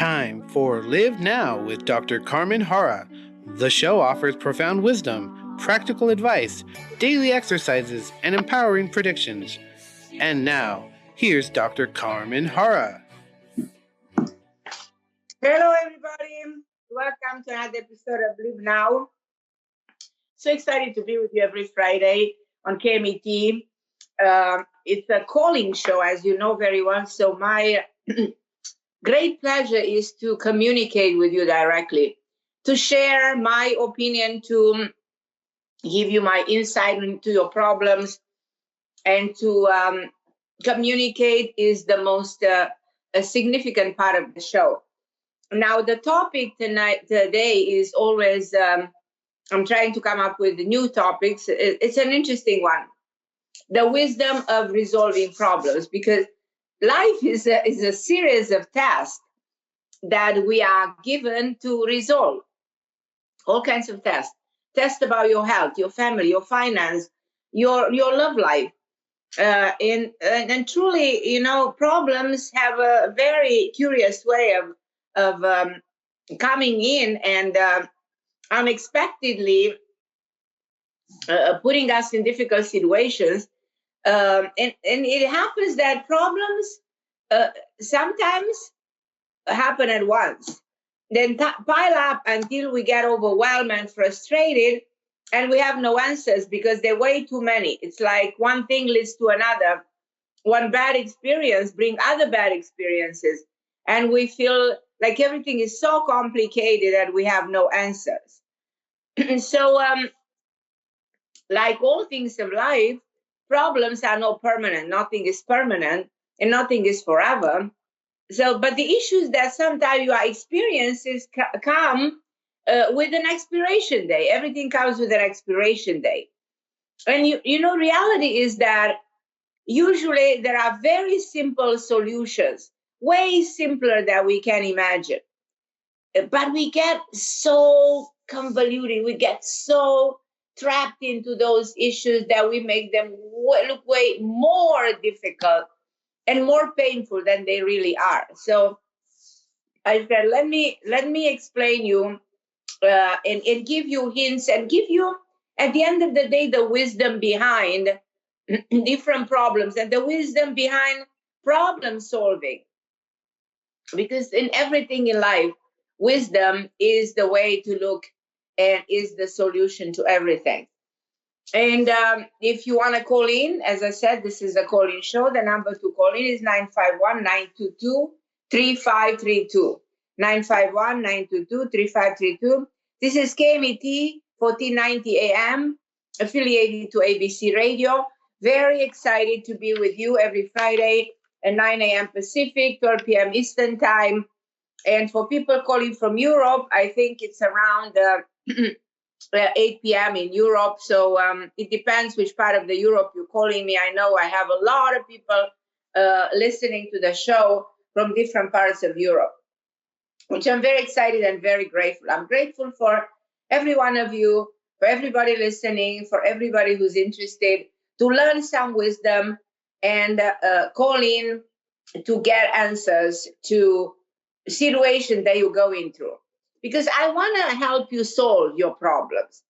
time for Live Now with Dr. Carmen Harra. The show offers profound wisdom, practical advice, daily exercises, and empowering predictions. And now, here's Dr. Carmen Harra. Hello, everybody. Welcome to another episode of Live Now. So excited to be with you every Friday on KMET. It's a calling show, as you know very well. So my great pleasure is to communicate with you directly, to share my opinion, to give you my insight into your problems, and to communicate is the most a significant part of the show. Now, the topic today is always, I'm trying to come up with new topics. It's an interesting one. The wisdom of resolving problems, because life is a series of tasks that we are given to resolve. All kinds of tests. Tests about your health, your family, your finance, your love life. And truly, you know, problems have a very curious way of coming in and unexpectedly putting us in difficult situations. And it happens that problems sometimes happen at once, then pile up until we get overwhelmed and frustrated, and we have no answers because there are way too many. It's like one thing leads to another. One bad experience brings other bad experiences, and we feel like everything is so complicated that we have no answers. So, like all things of life, problems are not permanent. Nothing is permanent, and nothing is forever. So, but the issues that sometimes you are experiencing come with an expiration day. Everything comes with an expiration day. And you know, reality is that usually there are very simple solutions, way simpler than we can imagine. But we get so convoluted, we get so trapped into those issues that we make them look way more difficult and more painful than they really are. So I said, let me explain you and give you hints and give you, at the end of the day, the wisdom behind different problems and the wisdom behind problem solving. Because in everything in life, wisdom is the way to look and is the solution to everything. And if you want to call in, as I said, this is a call-in show. The number to call in is 951-922-3532. 951-922-3532. This is KMET 1490 AM, affiliated to ABC Radio. Very excited to be with you every Friday at 9 a.m. Pacific, 12 p.m. Eastern Time. And for people calling from Europe, I think it's around 8 p.m. in Europe. So it depends which part of the Europe you're calling me. I know I have a lot of people listening to the show from different parts of Europe, which I'm very excited and very grateful. I'm grateful for every one of you, for everybody listening, for everybody who's interested to learn some wisdom and call in to get answers to situations that you're going through. Because I want to help you solve your problems.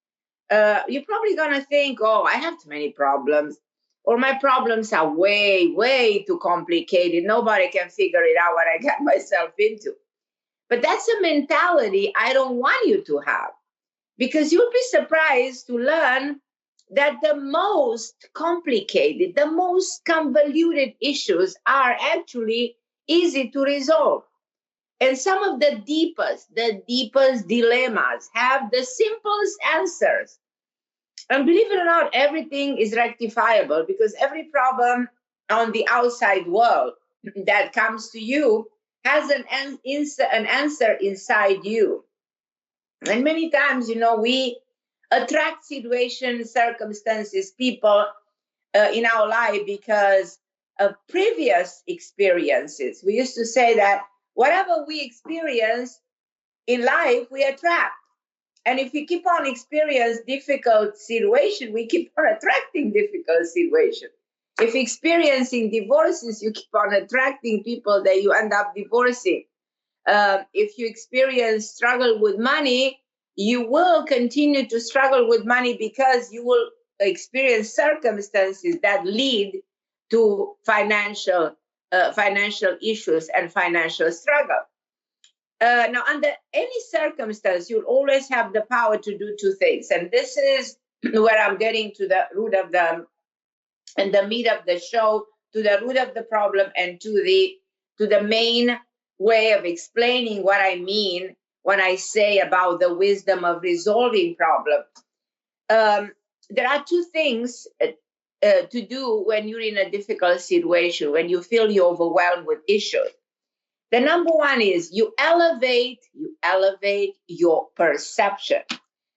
You're probably going to think, oh, I have too many problems, or my problems are way, way too complicated. Nobody can figure it out what I got myself into. But that's a mentality I don't want you to have, because you'll be surprised to learn that the most complicated, the most convoluted issues are actually easy to resolve. And some of the deepest dilemmas have the simplest answers. And believe it or not, everything is rectifiable, because every problem on the outside world that comes to you has an answer inside you. And many times, you know, we attract situations, circumstances, people in our life because of previous experiences. We used to say that whatever we experience in life, we attract. And if we keep on experiencing difficult situation, we keep on attracting difficult situation. If experiencing divorces, you keep on attracting people that you end up divorcing. If you experience struggle with money, you will continue to struggle with money because you will experience circumstances that lead to financial issues and financial struggle. Now, under any circumstance, you'll always have the power to do two things. And this is where I'm getting to the root of the meat of the show, to the root of the problem, and to the main way of explaining what I mean when I say about the wisdom of resolving problems. There are two things to do when you're in a difficult situation, when you feel you're overwhelmed with issues. The number one is you elevate your perception.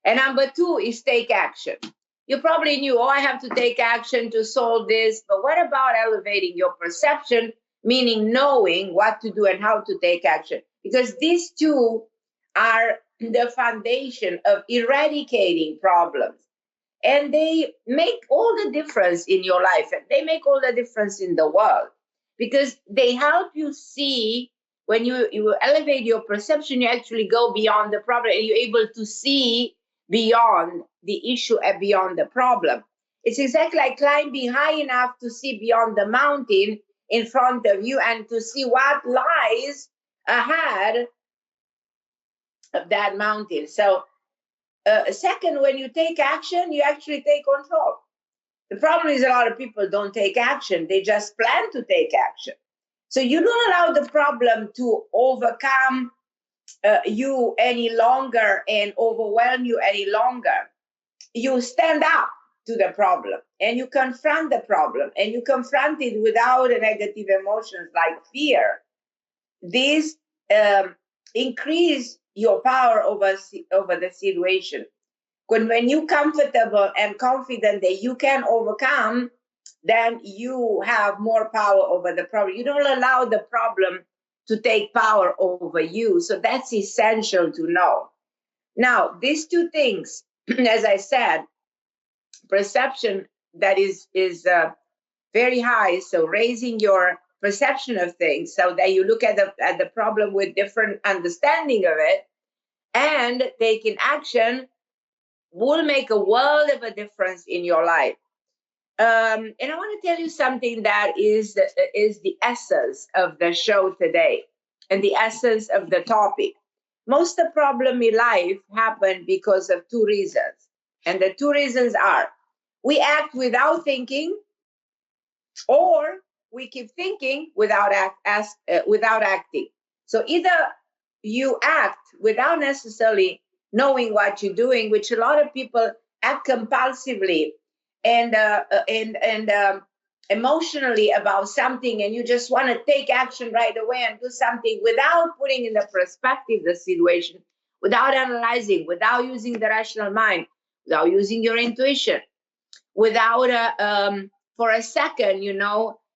And number two is take action. You probably knew, I have to take action to solve this. But what about elevating your perception, meaning knowing what to do and how to take action? Because these two are the foundation of eradicating problems. And they make all the difference in your life. And they make all the difference in the world. Because they help you see. When you elevate your perception, you actually go beyond the problem and you're able to see beyond the issue and beyond the problem. It's exactly like climbing high enough to see beyond the mountain in front of you and to see what lies ahead of that mountain. So, second, when you take action, you actually take control. The problem is a lot of people don't take action. They just plan to take action. So you don't allow the problem to overcome you any longer and overwhelm you any longer. You stand up to the problem and you confront the problem, and you confront it without negative emotions like fear. These increase your power over the situation. When you're comfortable and confident that you can overcome, then you have more power over the problem. You don't allow the problem to take power over you. So that's essential to know. Now, these two things, as I said, perception that is very high. So raising your perception of things so that you look at the problem with different understanding of it, and taking action will make a world of a difference in your life. And I want to tell you something that is the essence of the show today and the essence of the topic. Most of the problem in life happen because of two reasons. And the two reasons are we act without thinking, or we keep thinking without acting. So either you act without necessarily knowing what you're doing, which a lot of people act compulsively and emotionally about something, and you just want to take action right away and do something without putting in the perspective the situation, without analyzing, without using the rational mind, without using your intuition, without for a second,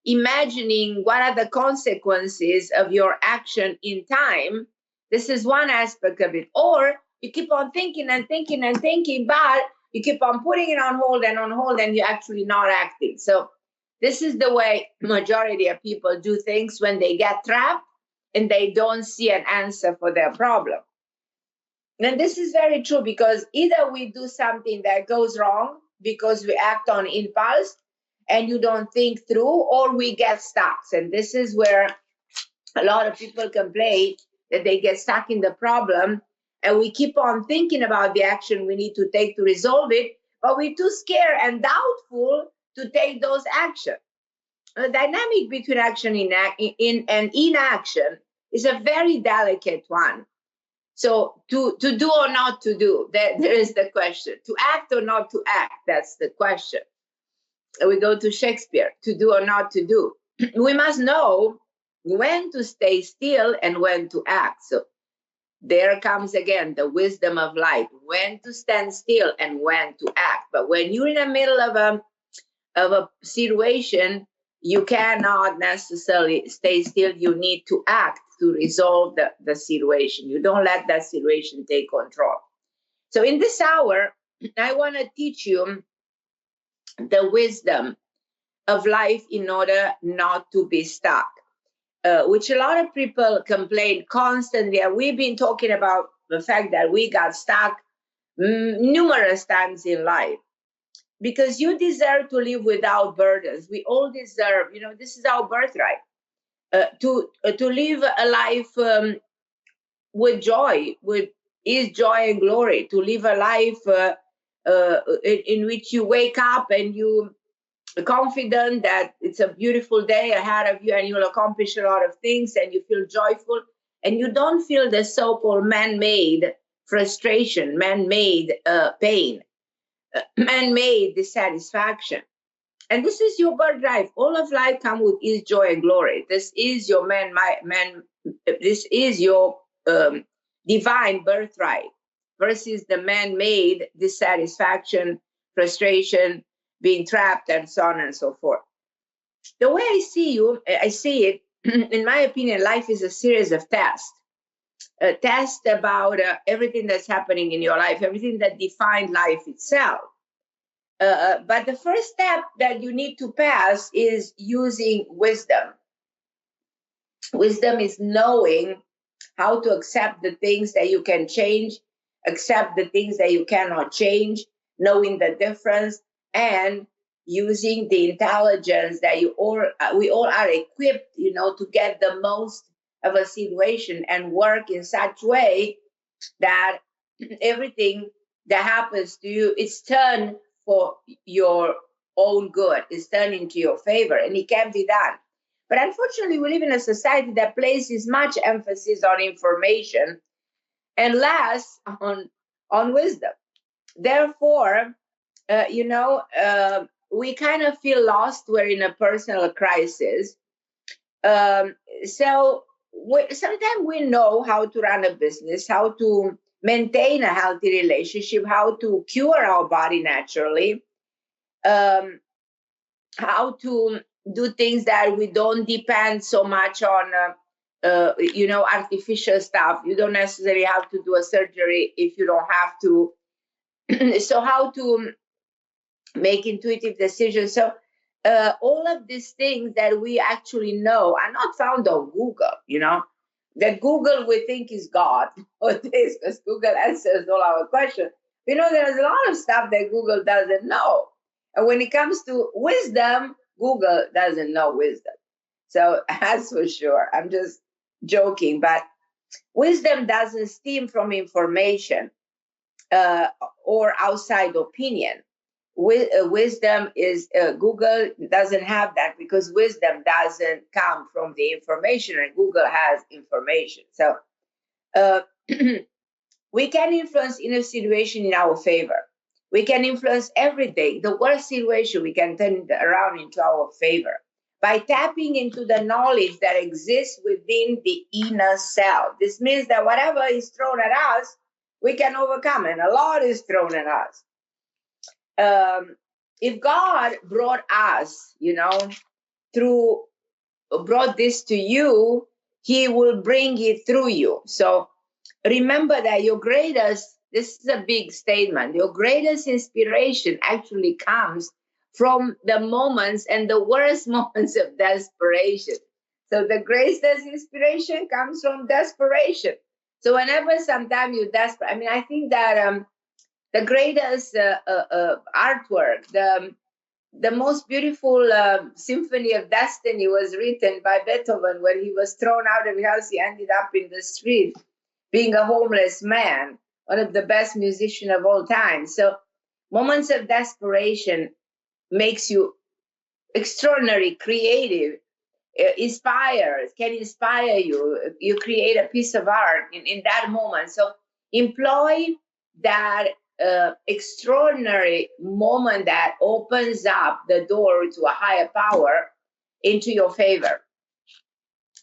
imagining what are the consequences of your action in time. This is one aspect of it. Or you keep on thinking and thinking and thinking, but you keep on putting it on hold, and you're actually not acting. So this is the way majority of people do things when they get trapped and they don't see an answer for their problem. And this is very true, because either we do something that goes wrong because we act on impulse and you don't think through, or we get stuck. And this is where a lot of people complain that they get stuck in the problem, and we keep on thinking about the action we need to take to resolve it, but we're too scared and doubtful to take those actions. The dynamic between action and inaction is a very delicate one. So to do or not to do, there is the question. To act or not to act, that's the question. We go to Shakespeare, to do or not to do. We must know when to stay still and when to act. So there comes again the wisdom of life, when to stand still and when to act. But when you're in the middle of a situation, you cannot necessarily stay still. You need to act to resolve the situation. You don't let that situation take control. So in this hour, I want to teach you the wisdom of life in order not to be stuck. which a lot of people complain constantly. And we've been talking about the fact that we got stuck numerous times in life. Because you deserve to live without burdens. We all deserve, this is our birthright, to live a life with joy, with His joy and glory, to live a life in which you wake up and you are confident that it's a beautiful day ahead of you and you'll accomplish a lot of things and you feel joyful and you don't feel the so-called man-made frustration, man-made pain, man-made dissatisfaction. And this is your birthright. All of life comes with His joy and glory. This is your this is your divine birthright versus the man-made dissatisfaction, frustration, being trapped, and so on and so forth. The way I see it, in my opinion, life is a series of tests. A test about everything that's happening in your life, everything that defines life itself. But the first step that you need to pass is using wisdom. Wisdom is knowing how to accept the things that you can change, accept the things that you cannot change, knowing the difference, and using the intelligence that we all are equipped, to get the most of a situation and work in such way that everything that happens to you is turned for your own good, is turned into your favor, and it can be done. But unfortunately, we live in a society that places much emphasis on information and less on wisdom. Therefore, we kind of feel lost. We're in a personal crisis. So sometimes we know how to run a business, how to maintain a healthy relationship, how to cure our body naturally, how to do things that we don't depend so much on, artificial stuff. You don't necessarily have to do a surgery if you don't have to. So how to make intuitive decisions. So all of these things that we actually know are not found on Google, That Google we think is God nowadays because Google answers all our questions. There's a lot of stuff that Google doesn't know. And when it comes to wisdom, Google doesn't know wisdom. So that's for sure. I'm just joking, but wisdom doesn't stem from information or outside opinion. Wisdom is Google doesn't have that because wisdom doesn't come from the information, and Google has information. So we can influence inner situation in our favor. We can influence everything. The worst situation, we can turn it around into our favor by tapping into the knowledge that exists within the inner self. This means that whatever is thrown at us, we can overcome, and a lot is thrown at us. If God brought us, brought this to you, He will bring it through you. So remember that this is a big statement, your greatest inspiration actually comes from the moments and the worst moments of desperation. So the greatest inspiration comes from desperation. So whenever sometimes you're desperate, I think that the greatest artwork, the most beautiful Symphony of Destiny was written by Beethoven when he was thrown out of his house. He ended up in the street being a homeless man, one of the best musicians of all time. So moments of desperation makes you extraordinary, creative, can inspire you. You create a piece of art in that moment. So employ that extraordinary moment that opens up the door to a higher power into your favor.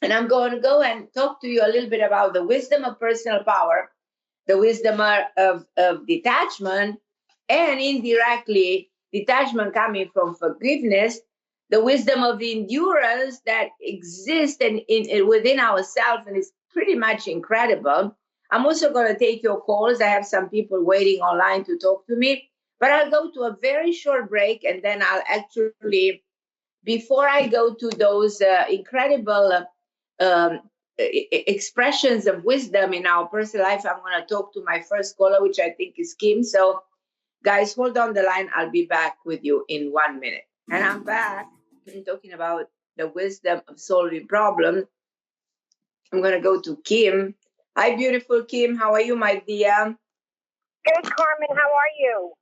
And I'm going to go and talk to you a little bit about the wisdom of personal power, the wisdom of detachment, and indirectly, detachment coming from forgiveness, the wisdom of endurance that exists within ourselves and is pretty much incredible. I'm also going to take your calls. I have some people waiting online to talk to me, but I'll go to a very short break, and then I'll actually, before I go to those incredible um, expressions of wisdom in our personal life. I'm going to talk to my first caller, which I think is Kim. So, guys, hold on the line. I'll be back with you in 1 minute. And I'm back talking about the wisdom of solving problems. I'm going to go to Kim. Hi, beautiful Kim. How are you, my dear? Good, Carmen. How are you?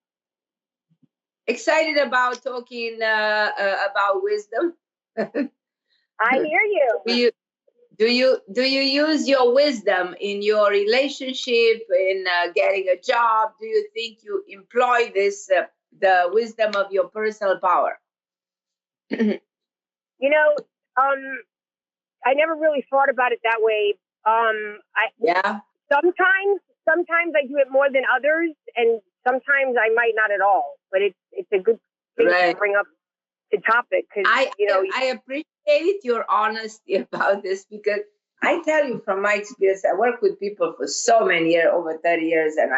Excited about talking about wisdom. I hear you. Do you use your wisdom in your relationship, in getting a job? Do you think you employ this the wisdom of your personal power? You know, I never really thought about it that way. Yeah. Sometimes I do it more than others, and sometimes I might not at all. But it's a good thing to bring up the topic because I appreciate your honesty about this, because I tell you from my experience, I work with people for so many years, over 30 years, and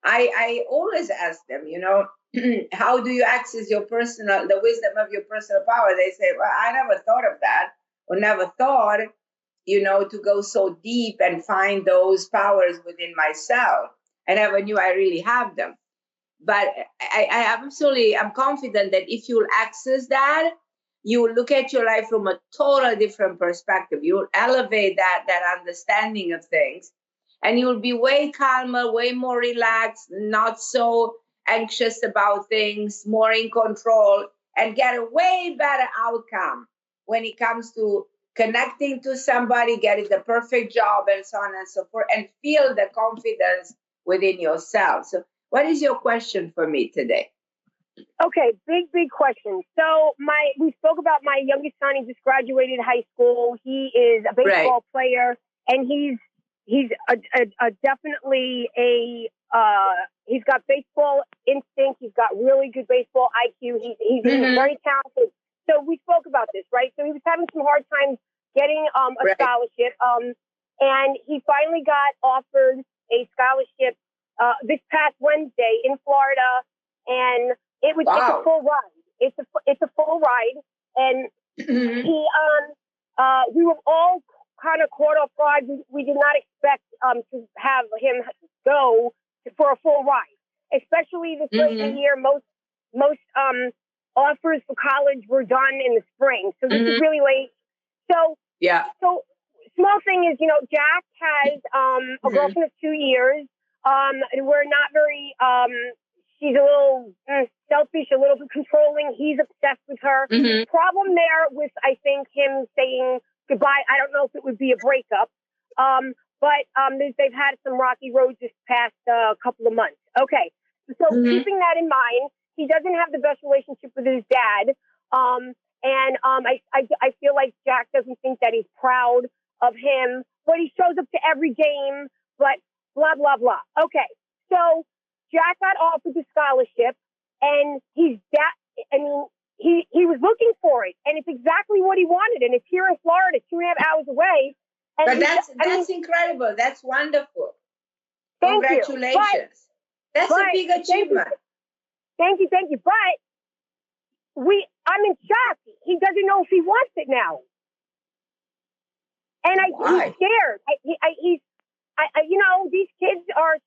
I always ask them, how do you access the wisdom of your personal power? They say, well, I never thought of that, or never thought, to go so deep and find those powers within myself. I never knew I really have them. But I'm confident that if you'll access that, you will look at your life from a totally different perspective. You will elevate that understanding of things, and you will be way calmer, way more relaxed, not so anxious about things, more in control, and get a way better outcome when it comes to connecting to somebody, getting the perfect job, and so on and so forth, and feel the confidence within yourself. So what is your question for me today? Okay, big question. So we spoke about my youngest son. He just graduated high school. He is a baseball player, and he's definitely he's got baseball instinct. He's got really good baseball IQ. He's very talented. So we spoke about this, right? So he was having some hard times getting a scholarship, and he finally got offered a scholarship this past Wednesday in Florida, and it's a full ride. It's a full ride, and we were all kind of caught off guard. We did not expect to have him go for a full ride, especially this freshman year. Most offers for college were done in the spring, so this is really late. So small thing is, Jack has a girlfriend of 2 years. We're not very, she's a little selfish, a little bit controlling. He's obsessed with her. Problem there with, I think, him saying goodbye. I don't know if it would be a breakup, but they've had some rocky roads this past couple of months. Okay, so keeping that in mind, he doesn't have the best relationship with his dad. I feel like Jack doesn't think that he's proud of him, but he shows up to every game, but blah, blah, blah. Okay, so Jack got offered the scholarship, and he was looking for it, and it's exactly what he wanted, and it's here in Florida, 2.5 hours away. And but that's incredible. That's wonderful. Congratulations. That's a big achievement. Thank you. But I'm in shock. He doesn't know if he wants it now. And he's scared. These kids are,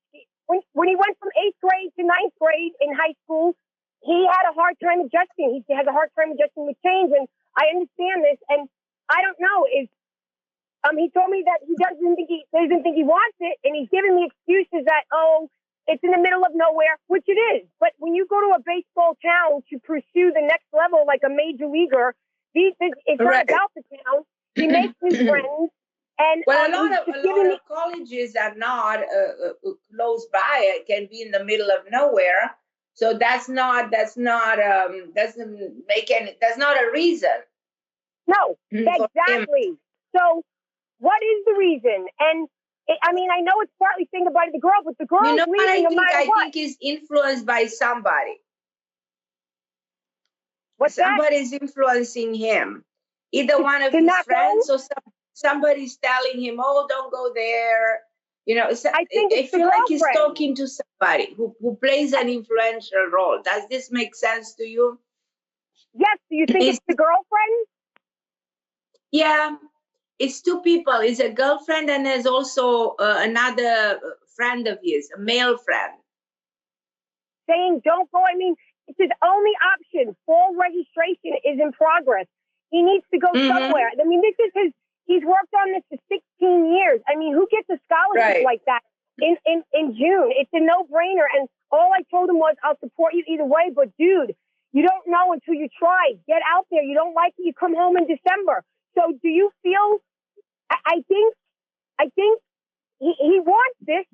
when he went from 8th grade to 9th grade in high school, he had a hard time adjusting. He has a hard time adjusting with change. And I understand this. And I don't know if, he told me that he doesn't think he wants it. And he's giving me excuses that, it's in the middle of nowhere, which it is. But when you go to a baseball town to pursue the next level, like a major leaguer, it's not about the town. He makes new friends. And a lot of colleges are not close by. It can be in the middle of nowhere. So that's not a reason. No, exactly. So what is the reason? And I know it's partly thinking about the girl, but the girl is leaving no matter what. I think he's influenced by somebody. Somebody's influencing him. Either one of his friends or somebody's telling him, don't go there. I feel like he's talking to somebody who plays an influential role. Does this make sense to you? Yes. Do you think it's the girlfriend? Yeah. it's two people. It's a girlfriend and there's also another friend of his, a male friend. Saying don't go. I mean, it's his only option. Fall registration is in progress. He needs to go somewhere. I mean, this is he's worked on this for 16 years. I mean, who gets a scholarship like that in June? It's a no-brainer. And all I told him was, I'll support you either way. But, dude, you don't know until you try. Get out there. You don't like it, you come home in December. So do you feel, I think he wants this.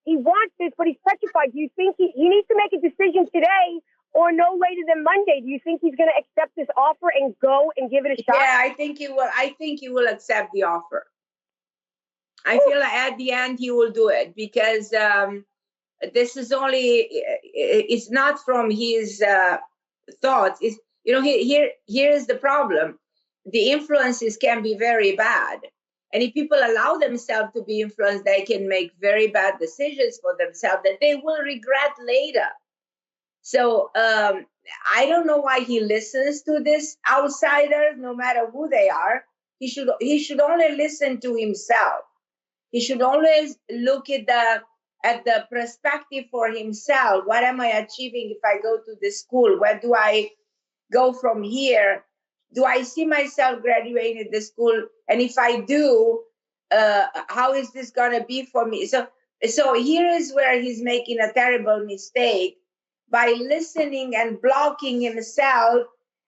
He wants this, but he's petrified. Do you think he needs to make a decision today or no later than Monday? Do you think he's going to accept this offer and go and give it a shot? Yeah, I think he will. I think he will accept the offer. I feel like at the end he will do it because this is only, it's not from his thoughts. It's, here is the problem. The influences can be very bad. And if people allow themselves to be influenced, they can make very bad decisions for themselves that they will regret later. So I don't know why he listens to this outsiders, no matter who they are. He should only listen to himself. He should always look at the perspective for himself. What am I achieving if I go to this school? Where do I go from here? Do I see myself graduating at the school? And if I do, how is this going to be for me? So here is where he's making a terrible mistake by listening and blocking himself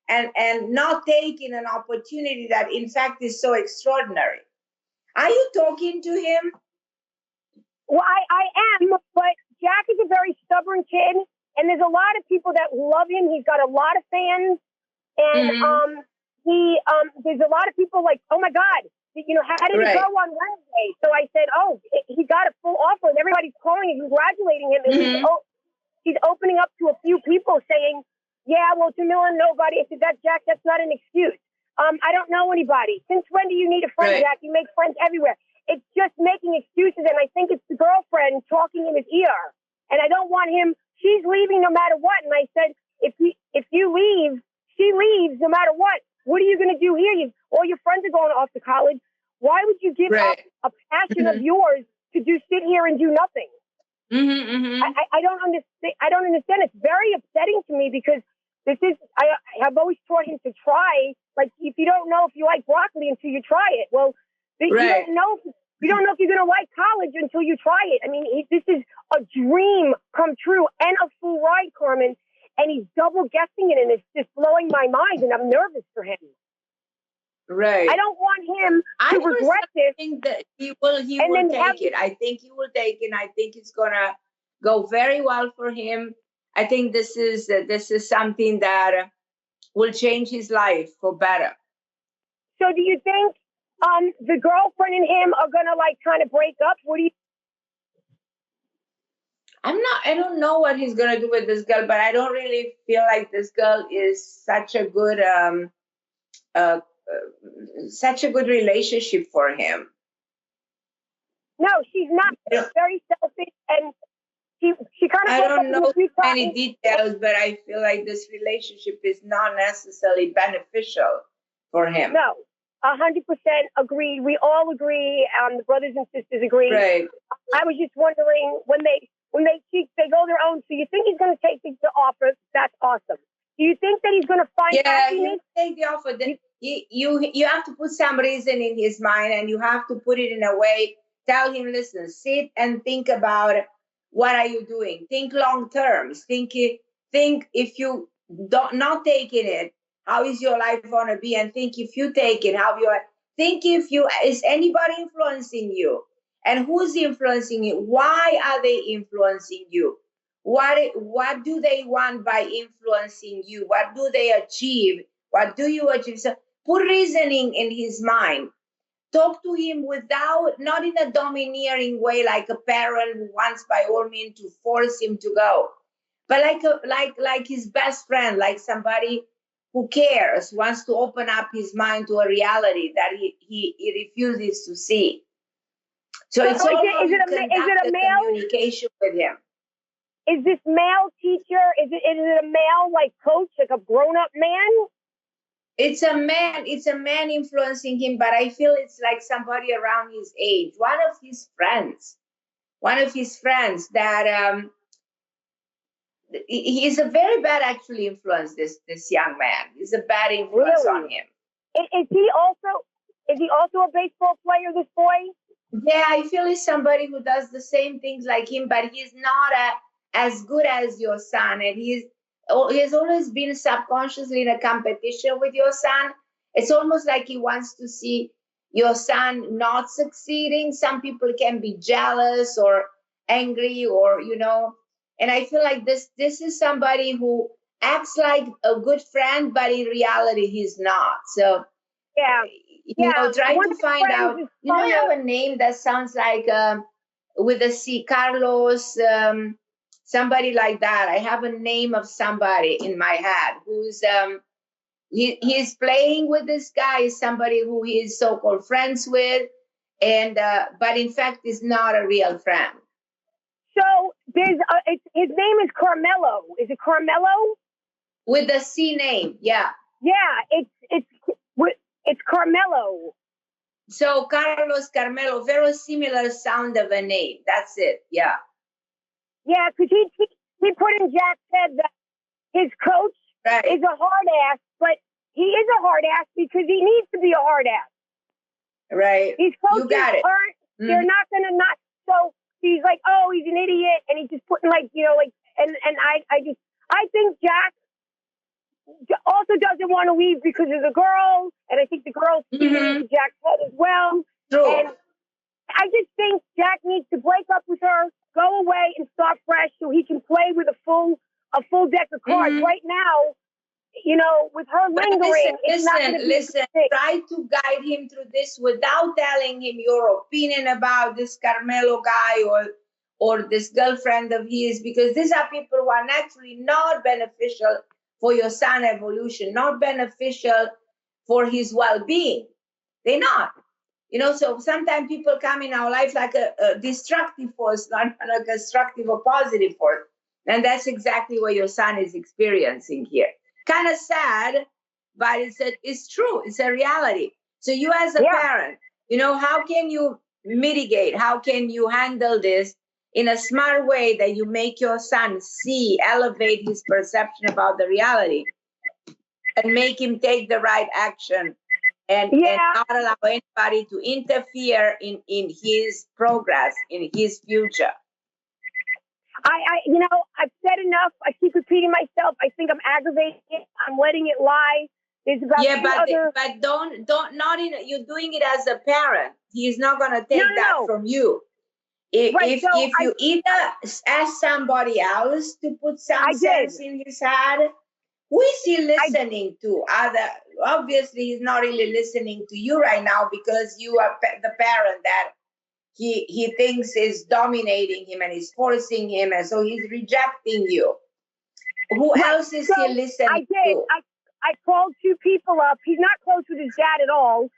and not taking an opportunity that, in fact, is so extraordinary. Are you talking to him? Well, I am, but Jack is a very stubborn kid, and there's a lot of people that love him. He's got a lot of fans, and there's a lot of people like, oh my God, how did it go on Wednesday? So I said, oh, he got a full offer, and everybody's calling and congratulating him. And he's opening up to a few people saying, yeah, well, Jamila, nobody. I said, Jack, that's not an excuse. I don't know anybody. Since when do you need a friend, Jack? You make friends everywhere. It's just making excuses, and I think it's the girlfriend talking in his ear. And I don't want him. She's leaving no matter what. And I said, if you leave, she leaves no matter what. What are you going to do here? All your friends are going off to college. Why would you give up a passion of yours to sit here and do nothing? I don't understand. I don't understand. It's very upsetting to me because I have always taught him to try. Like, if you don't know if you like broccoli until you try it. Well, you don't know if you're going to like college until you try it. I mean, this is a dream come true and a full ride, Carmen. And he's double guessing it, and it's just blowing my mind, and I'm nervous for him. Right. I don't want him to regret this. I think that he will take it. I think he will take it. I think it's gonna go very well for him. I think this is something that will change his life for better. So, do you think the girlfriend and him are gonna kind of break up? What do you? I don't know what he's gonna do with this girl, but I don't really feel like this girl is such a good relationship for him. No, she's not. She's very selfish, and she kind of. I don't know any details, but I feel like this relationship is not necessarily beneficial for him. No, 100% agreed. We all agree. The brothers and sisters agree. Right. I was just wondering when they go their own. So you think he's going to take the offer? That's awesome. Do you think that he's going to find out? Yeah, he'll take the offer. You have to put some reason in his mind, and you have to put it in a way. Tell him, listen, sit and think about what are you doing. Think long term. Think if you not taking it, how is your life going to be? And think if you take it, is anybody influencing you? And who's influencing you? Why are they influencing you? What do they want by influencing you? What do they achieve? What do you achieve? So put reasoning in his mind. Talk to him not in a domineering way, like a parent who wants by all means to force him to go, but like his best friend, like somebody who cares, wants to open up his mind to a reality that he refuses to see. So it's all is it a male communication with him. Is this male teacher? Is it a male coach, like a grown-up man? It's a man. It's a man influencing him, but I feel it's like somebody around his age. One of his friends. One of his friends that he's a very bad actually influence. This young man. He's a bad influence on him. Is he also a baseball player? This boy? Yeah, I feel he's somebody who does the same things like him, but he's not as good as your son, and he's always been subconsciously in a competition with your son. It's almost like he wants to see your son not succeeding. Some people can be jealous or angry, or and I feel like this is somebody who acts like a good friend, but in reality he's not. So yeah. Try to find out. I have a name that sounds like with a C, Carlos, somebody like that. I have a name of somebody in my head who's he's playing with this guy, somebody who he is so-called friends with, and but in fact is not a real friend. So there's his name is Carmelo. Is it Carmelo? With the C name, yeah. Yeah, it's Carmelo. So Carlos, Carmelo, very similar sound of a name. That's it. Yeah. Yeah, because he put in Jack's head that his coach is a hard ass, but he is a hard ass because he needs to be a hard ass. Right. These coaches you got it. aren't. They're not gonna not. So he's like, oh, he's an idiot, and he's just putting and I think Jack also doesn't want to leave because of the girl, and I think the girl's into Jack's head as well. True. And I just think Jack needs to break up with her, go away, and start fresh so he can play with a full deck of cards. Right now, with her lingering, listen. Try to guide him through this without telling him your opinion about this Carmelo guy or this girlfriend of his, because these are people who are naturally not beneficial for your son evolution, not beneficial for his well-being. They're not. So sometimes people come in our life like a destructive force, not like a constructive or positive force. And that's exactly what your son is experiencing here. Kind of sad, but it's true. It's a reality. So you as a parent, how can you mitigate? How can you handle this in a smart way that you make your son elevate his perception about the reality and make him take the right action and not allow anybody to interfere in his progress, in his future? I've said enough. I keep repeating myself. I think I'm aggravating it. I'm letting it lie. There's about but don't you're doing it as a parent. He's not going to take that from you. If you either ask somebody else to put some sense in his head, who is he listening to? Obviously, he's not really listening to you right now because you are the parent that he thinks is dominating him and is forcing him, and so he's rejecting you. Who else is he listening to? I called 2 people up. He's not close with his dad at all,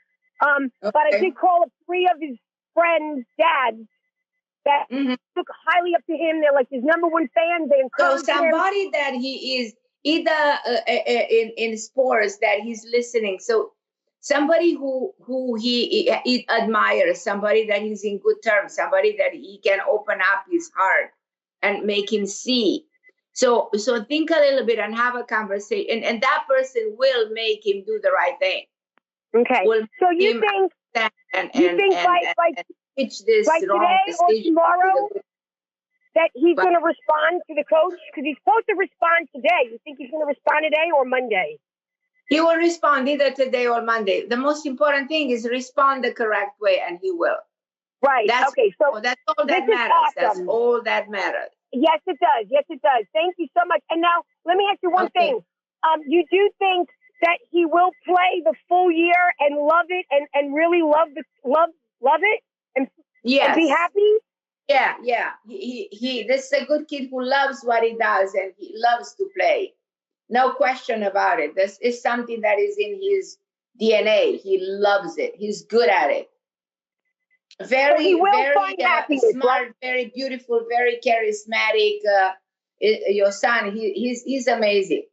but I did call up 3 of his friends' dads that look highly up to him. They're like his number one fans. They encourage somebody that he is either in sports that he's listening. So somebody who he admires, somebody that he's in good terms, somebody that he can open up his heart and make him see. So think a little bit and have a conversation, and that person will make him do the right thing. Okay. So you think pitch this like today or tomorrow that he's going to respond to the coach? Because he's supposed to respond today. You think he's going to respond today or Monday? He will respond either today or Monday. The most important thing is respond the correct way, and he will. Right. That's all that matters. Awesome. That's all that matters. Yes, it does. Yes, it does. Thank you so much. And now let me ask you one thing. You do think that he will play the full year and love it and really love it and be happy? Yeah. He this is a good kid who loves what he does, and he loves to play. No question about it. This is something that is in his DNA. He loves it. He's good at it. Very smart, very beautiful, very charismatic. Your son, he's amazing.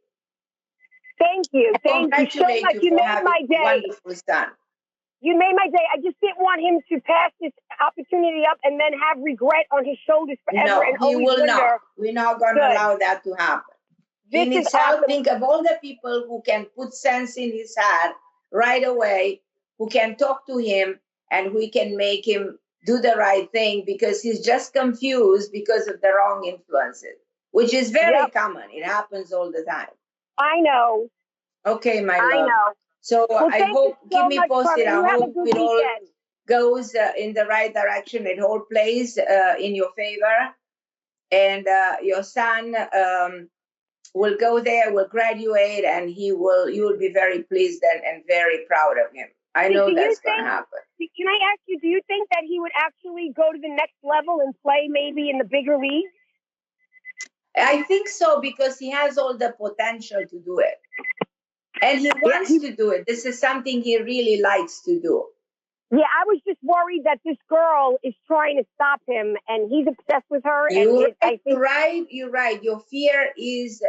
Thank you. Thank you so Congratulate much. you You for made having my a day. wonderful son. You made my day. I just didn't want him to pass this opportunity up and then have regret on his shoulders forever No, and he always will wonder. not. We're not going to Good. allow that to happen. He This needs is help. awesome. Think of all the people who can put sense in his head right away, who can talk to him and who can make him do the right thing, because he's just confused because of the wrong influences, which is very common. It happens all the time. I know. Okay, my I love. know. So Well, I thank hope, you so keep me much, posted. Carmen. I You have a hope good it all weekend. goes in the right direction. It all plays in your favor. And your son will go there, will graduate, and you will be very pleased and very proud of him. I know that's going to happen. Can I ask you, do you think that he would actually go to the next level and play maybe in the bigger leagues? I think so, because he has all the potential to do it. And he wants to do it. This is something he really likes to do. Yeah, I was just worried that this girl is trying to stop him, and he's obsessed with her. You're right. You're right. Your fear is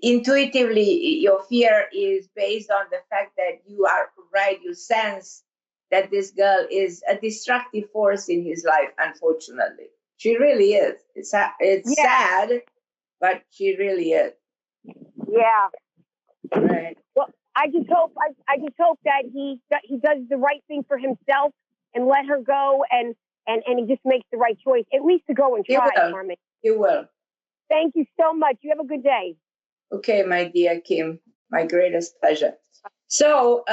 intuitively, your fear is based on the fact that you are right. You sense that this girl is a destructive force in his life. Unfortunately, she really is. It's sad, but she really is. Yeah. Right. Well, I just hope that he does the right thing for himself and let her go, and he just makes the right choice, at least to go and try, Carmen. You will. Thank you so much. You have a good day. Okay, my dear Kim, my greatest pleasure. So,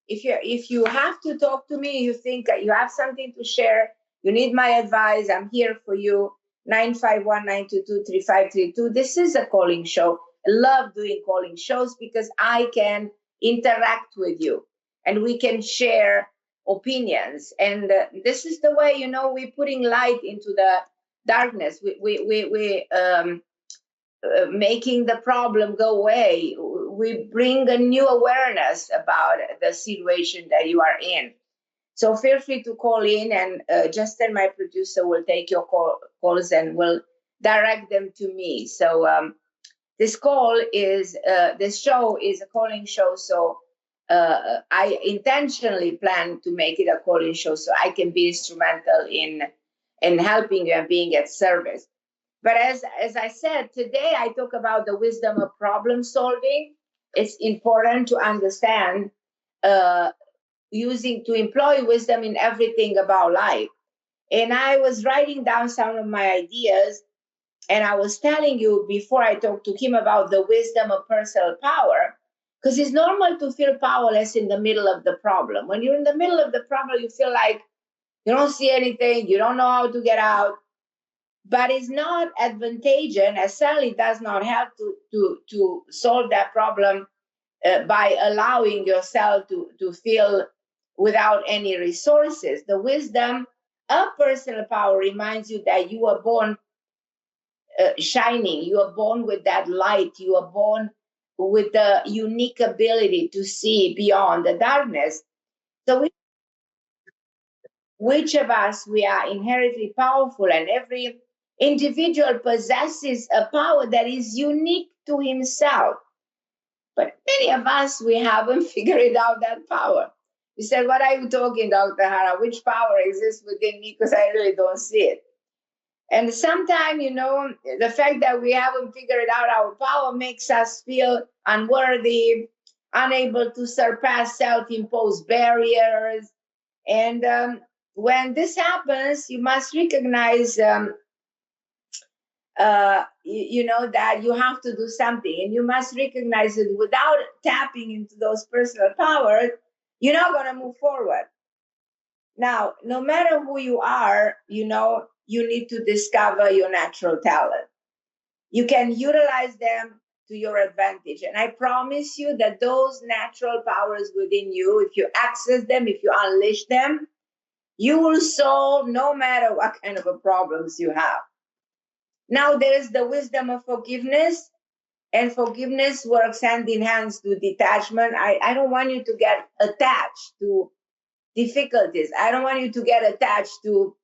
if you have to talk to me, you think that you have something to share, you need my advice, I'm here for you. 951-922-3532. This is a calling show. I love doing calling shows because I can interact with you and we can share opinions. And this is the way, we're putting light into the darkness. We making the problem go away. We bring a new awareness about the situation that you are in. So feel free to call in, and Justin, my producer, will take your calls and will direct them to me. So this show is a calling show. So I intentionally plan to make it a calling show so I can be instrumental in helping you and being at service. But as I said, today I talk about the wisdom of problem solving. It's important to understand to employ wisdom in everything about life. And I was writing down some of my ideas, and I was telling you before I talked to Kim about the wisdom of personal power, because it's normal to feel powerless in the middle of the problem. When you're in the middle of the problem, you feel like you don't see anything, you don't know how to get out. But it's not advantageous, and certainly does not help to solve that problem by allowing yourself to feel without any resources. The wisdom of personal power reminds you that you are born shining. You are born with that light. You are born with the unique ability to see beyond the darkness. So which of us, we are inherently powerful, and every individual possesses a power that is unique to himself. But many of us, we haven't figured out that power. You said, what are you talking, Dr. Harra? Which power exists within me? Because I really don't see it. And sometimes, the fact that we haven't figured out our power makes us feel unworthy, unable to surpass self-imposed barriers. And when this happens, you must recognize, that you have to do something, and you must recognize that without tapping into those personal powers, you're not going to move forward. Now, no matter who you are, you need to discover your natural talent. You can utilize them to your advantage. And I promise you that those natural powers within you, if you access them, if you unleash them, you will solve no matter what kind of problems you have. Now, there is the wisdom of forgiveness, and forgiveness works hand in hand with detachment. I don't want you to get attached to difficulties. I don't want you to get attached to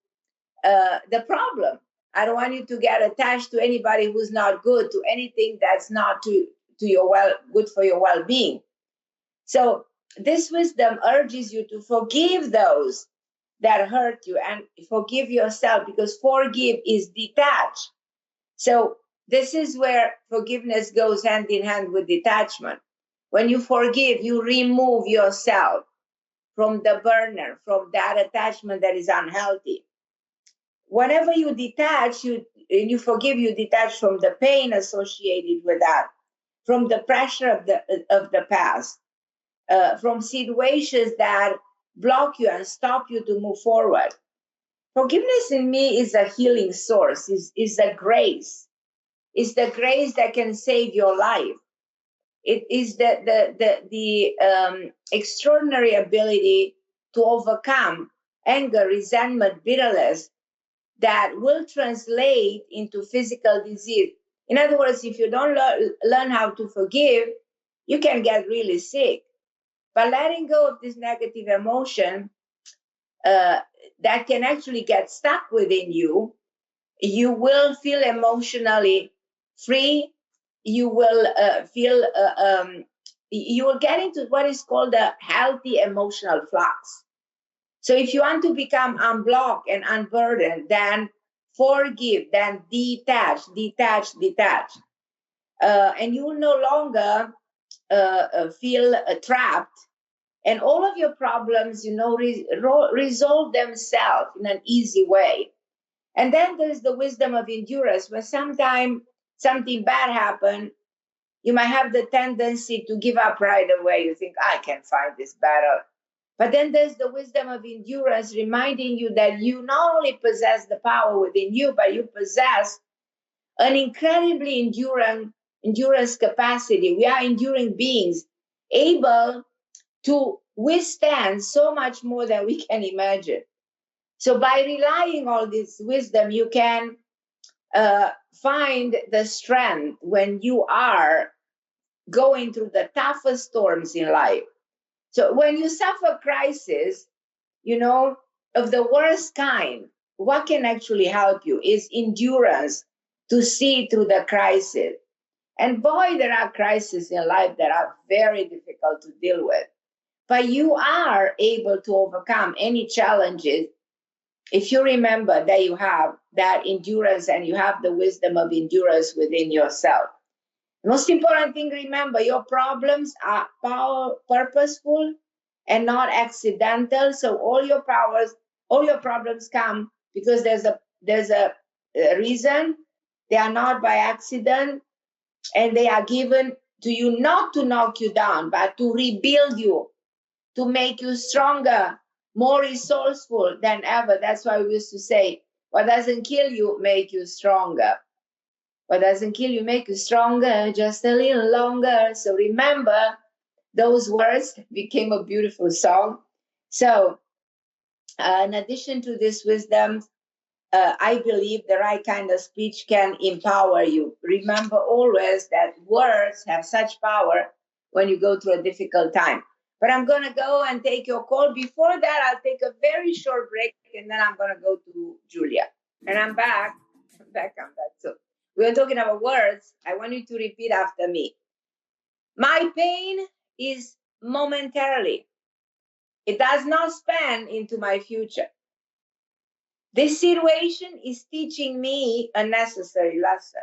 the problem. I don't want you to get attached to anybody who's not good, to anything that's not to your good for your well-being. So this wisdom urges you to forgive those that hurt you and forgive yourself, because forgive is detached. So this is where forgiveness goes hand in hand with detachment. When you forgive, you remove yourself from the burner, from that attachment that is unhealthy. Whenever you detach, you forgive, you detach from the pain associated with that, from the pressure of the past, from situations that block you and stop you to move forward. Forgiveness in me is a healing source, is a grace. It's the grace that can save your life. It is the extraordinary ability to overcome anger, resentment, bitterness that will translate into physical disease. In other words, if you don't learn how to forgive, you can get really sick. But letting go of this negative emotion that can actually get stuck within you, you will feel emotionally free. You will you will get into what is called a healthy emotional flux. So if you want to become unblocked and unburdened, then forgive, then detach. And you will no longer feel trapped. And all of your problems, resolve themselves in an easy way. And then there's the wisdom of endurance, where sometimes something bad happens, you might have the tendency to give up right away. You think, I can fight this battle. But then there's the wisdom of endurance, reminding you that you not only possess the power within you, but you possess an incredibly endurance capacity. We are enduring beings, able to withstand so much more than we can imagine. So by relying on this wisdom, you can find the strength when you are going through the toughest storms in life. So when you suffer crisis, of the worst kind, what can actually help you is endurance to see through the crisis. And boy, there are crises in life that are very difficult to deal with. But you are able to overcome any challenges if you remember that you have that endurance and you have the wisdom of endurance within yourself. Most important thing, remember, your problems are purposeful and not accidental. So all your problems come because there's a reason. They are not by accident, and they are given to you not to knock you down, but to rebuild you, to make you stronger, more resourceful than ever. That's why we used to say, what doesn't kill you make you stronger. What doesn't kill you make you stronger, just a little longer. So remember, those words became a beautiful song. So in addition to this wisdom, I believe the right kind of speech can empower you. Remember always that words have such power when you go through a difficult time. But I'm going to go and take your call. Before that, I'll take a very short break, and then I'm going to go to Julia. And I'm back. I'm back. So we were talking about words. I want you to repeat after me. My pain is momentarily. It does not span into my future. This situation is teaching me a necessary lesson.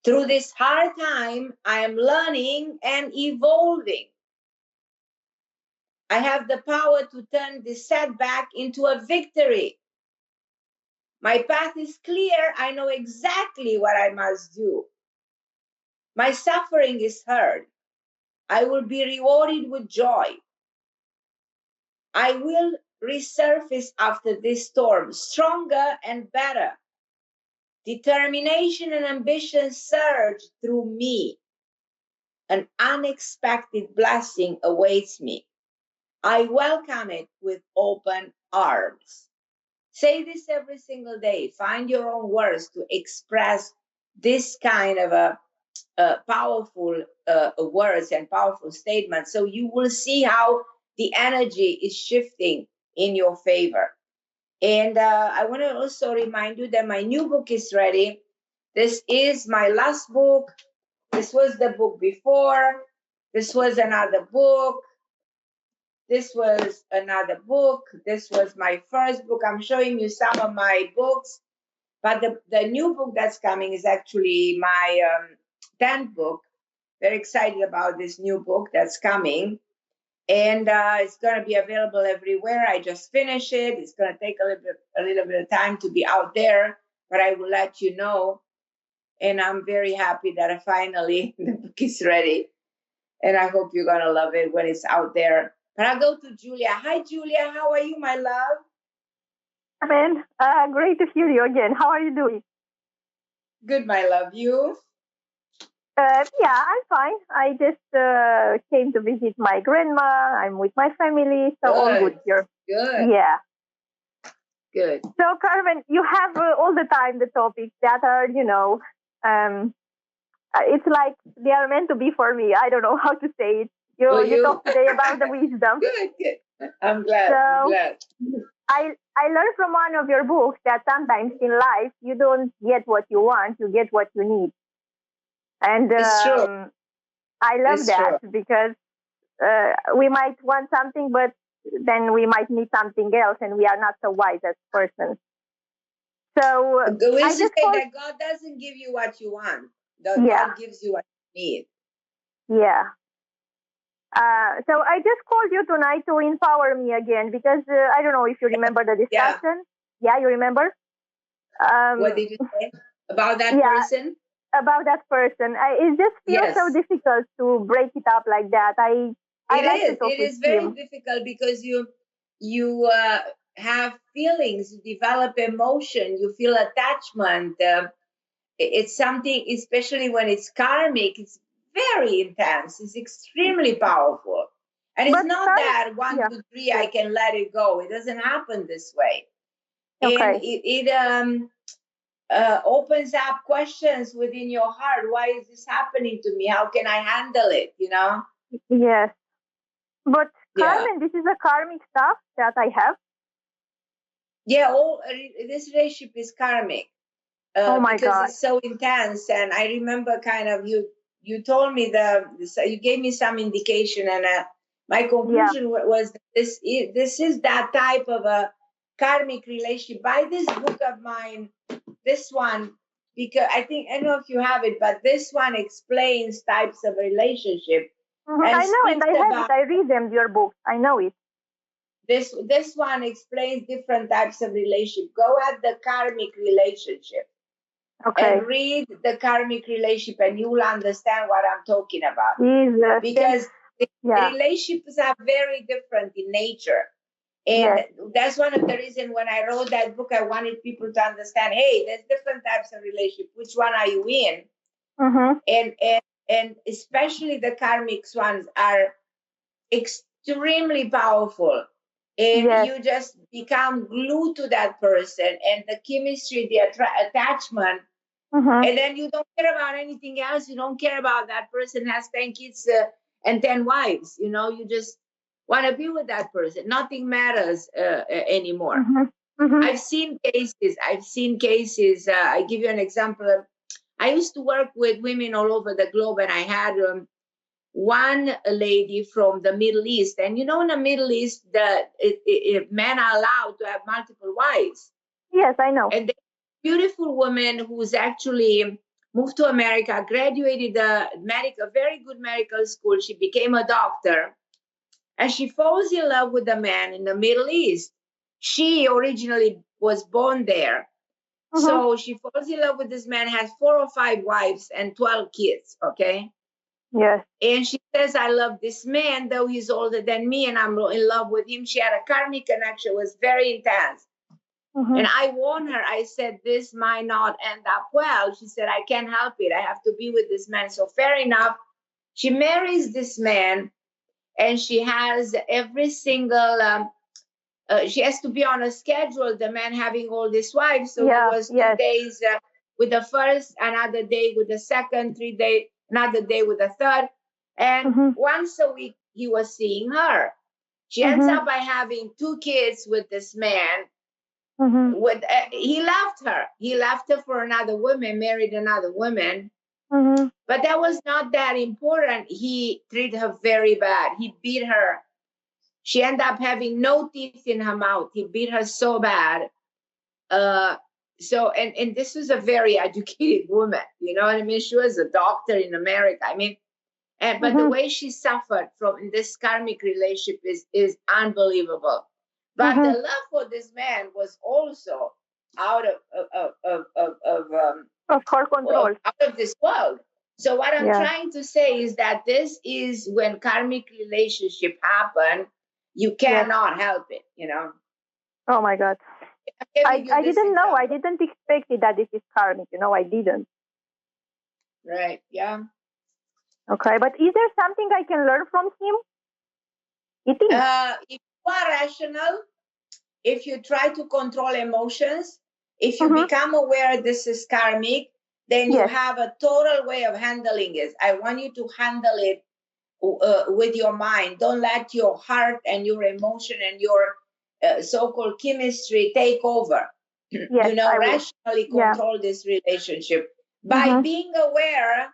Through this hard time, I am learning and evolving. I have the power to turn this setback into a victory. My path is clear. I know exactly what I must do. My suffering is heard. I will be rewarded with joy. I will resurface after this storm, stronger and better. Determination and ambition surge through me. An unexpected blessing awaits me. I welcome it with open arms. Say this every single day. Find your own words to express this kind of a powerful words and powerful statements. So you will see how the energy is shifting in your favor. And I want to also remind you that my new book is ready. This is my last book. This was the book before. This was another book. This was another book. This was my first book. I'm showing you some of my books. But the new book that's coming is actually my 10th book. Very excited about this new book that's coming. And it's going to be available everywhere. I just finished it. It's going to take a little bit of time to be out there, but I will let you know. And I'm very happy that I finally the book is ready. And I hope you're going to love it when it's out there. But I'll go to Julia. Hi, Julia. How are you, my love? Carmen, great to hear you again. How are you doing? Good, my love. You? Yeah, I'm fine. I just came to visit my grandma. I'm with my family, so all good here. Good. Yeah. Good. So, Carmen, you have all the time the topics that are, it's like they are meant to be for me. I don't know how to say it. You talk today about the wisdom. Good. I'm glad. I learned from one of your books that sometimes in life you don't get what you want, you get what you need. And it's true. I love that because we might want something, but then we might need something else, and we are not so wise as persons. So we used to say that God doesn't give you what you want. God gives you what you need. Yeah. So I just called you tonight to empower me again because I don't know if you remember the discussion. Yeah, you remember? What did you say about that person? About that person. It just feels so difficult to break it up like that. It is very difficult because you have feelings, you develop emotion, you feel attachment. It's something, especially when it's karmic, it's very intense. It's extremely powerful. And it's not that 1, 2, 3, I can let it go. It doesn't happen this way. Okay. And it opens up questions within your heart. Why is this happening to me? How can I handle it? Yes. But Carmen, this is a karmic stuff that I have. Yeah, this relationship is karmic. Oh my because God. It's so intense. And I remember kind of you told me you gave me some indication, and my conclusion was that this is that type of a karmic relationship. By this book of mine, this one, because I don't know if you have it, but this one explains types of relationship. Mm-hmm. I know, and I have it. I read them, your books. I know it. This one explains different types of relationship. Go at the karmic relationship. Okay. And read the karmic relationship, and you will understand what I'm talking about. Jesus. Because the relationships are very different in nature. And that's one of the reasons when I wrote that book, I wanted people to understand, hey, there's different types of relationship. Which one are you in? Mm-hmm. And especially the karmic ones are extremely powerful. And you just become glued to that person, and the chemistry, the attachment, and then you don't care about anything else. You don't care about that person has 10 kids and 10 wives. You just want to be with that person. Nothing matters anymore. I've seen cases. I give you an example. I used to work with women all over the globe, and I had one lady from the Middle East. And in the Middle East, men are allowed to have multiple wives. Yes, I know. And the beautiful woman who's actually moved to America, graduated a very good medical school. She became a doctor, and she falls in love with a man in the Middle East. She originally was born there. So she falls in love with this man, has 4 or 5 wives and 12 kids, okay? Yes. And she says, I love this man, though he's older than me, and I'm in love with him. She had a karmic connection, was very intense. And I warned her, I said, this might not end up well. She said, I can't help it. I have to be with this man. So fair enough. She marries this man, and she has every single, she has to be on a schedule, the man having all these wives. So it was 2 days with the first, another day with the second, 3 days, another day with the third. And once a week, he was seeing her. She ends up by having 2 kids with this man. He left her. He left her for another woman, married another woman. But that was not that important. He treated her very bad. He beat her. She ended up having no teeth in her mouth. He beat her so bad. And this was a very educated woman. You know what I mean? She was a doctor in America. I mean, but the way she suffered from this karmic relationship is unbelievable. But the love for this man was also out of her control, out of this world. So what I'm trying to say is that this is when karmic relationship happen, you cannot help it, you know. Oh my God. I didn't know. I didn't expect it that this is karmic, you know, I didn't. Right, yeah. Okay, but is there something I can learn from him? It is. If you are rational, if you try to control emotions, if you become aware this is karmic, then you have a total way of handling it. I want you to handle it with your mind. Don't let your heart and your emotion and your so-called chemistry take over. Yes, rationally control this relationship by being aware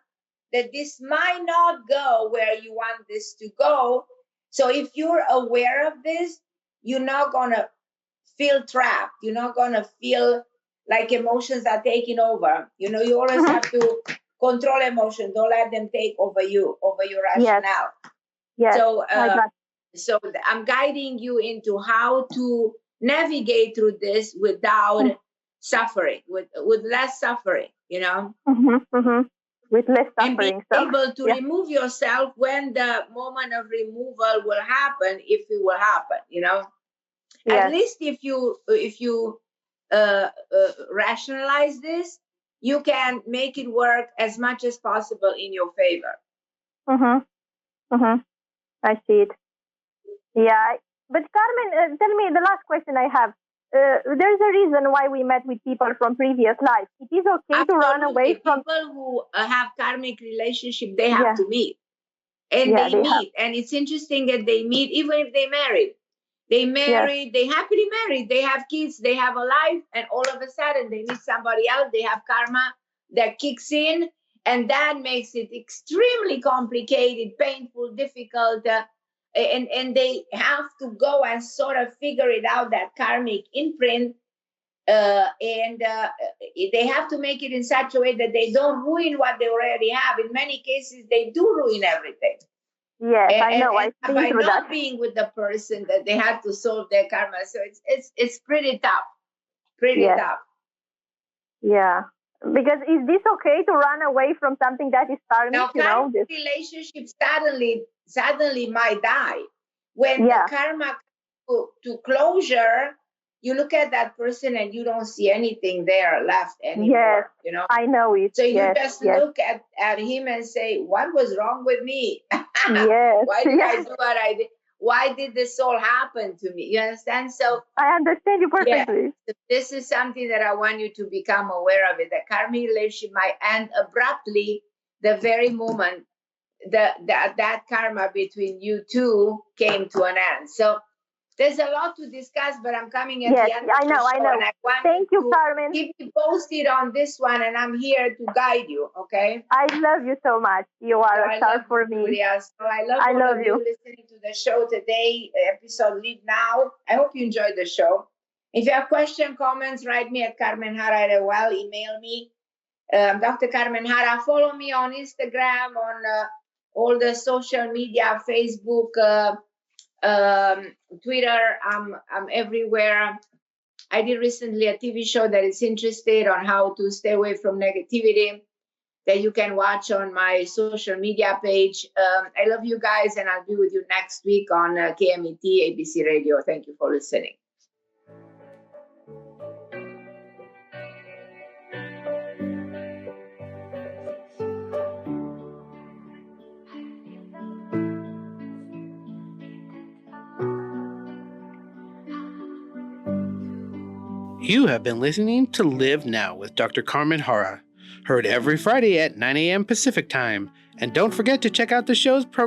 that this might not go where you want this to go. So if you're aware of this, you're not gonna feel trapped. You're not gonna feel like emotions are taking over. You know, you always have to control emotions. Don't let them take over you, over your rationale. Yes. So I'm guiding you into how to navigate through this without suffering, with less suffering, you know? With less suffering. And being able to remove yourself when the moment of removal will happen, if it will happen, you know? At least if you rationalize this, you can make it work as much as possible in your favor. I see it. Yeah, but Carmen, tell me the last question I have. There's a reason why we met with people from previous lives. It is okay to run away from people who have karmic relationship. They have to meet, and they meet, and it's interesting that they meet even if they married. They married, they happily married, they have kids, they have a life, and all of a sudden they meet somebody else, they have karma that kicks in, and that makes it extremely complicated, painful, difficult, and they have to go and sort of figure it out, that karmic imprint, and they have to make it in such a way that they don't ruin what they already have. In many cases, they do ruin everything. Yes, I know. By not being with the person that they had to solve their karma, so it's pretty tough, tough. Yeah, because is this okay to run away from something that is karmic? Now, karmic relationship suddenly might die when the karma to closure. You look at that person and you don't see anything there left anymore. Yes, you know. I know it. So you just look at him and say, "What was wrong with me? Yes. Why did I do what I did? Why did this all happen to me?" You understand? So I understand you perfectly. Yeah, this is something that I want you to become aware of. It. The karmic relationship might end abruptly the very moment that karma between you two came to an end. So there's a lot to discuss, but I'm coming at the end of the show. I know. Thank you, Carmen. Keep me posted on this one, and I'm here to guide you, okay? I love you so much. You are a star for me. Julia. So I love you listening to the show today, episode Live Now. I hope you enjoyed the show. If you have questions, comments, write me at Carmen Harra as well. Email me, Dr. Carmen Harra. Follow me on Instagram, on all the social media, Facebook, Twitter. I'm everywhere. I did recently a TV show that is interested on how to stay away from negativity that you can watch on my social media page. I love you guys, and I'll be with you next week on KMET ABC Radio. Thank you for listening. You have been listening to Live Now with Dr. Carmen Harra, heard every Friday at 9 a.m. Pacific Time. And don't forget to check out the show's program.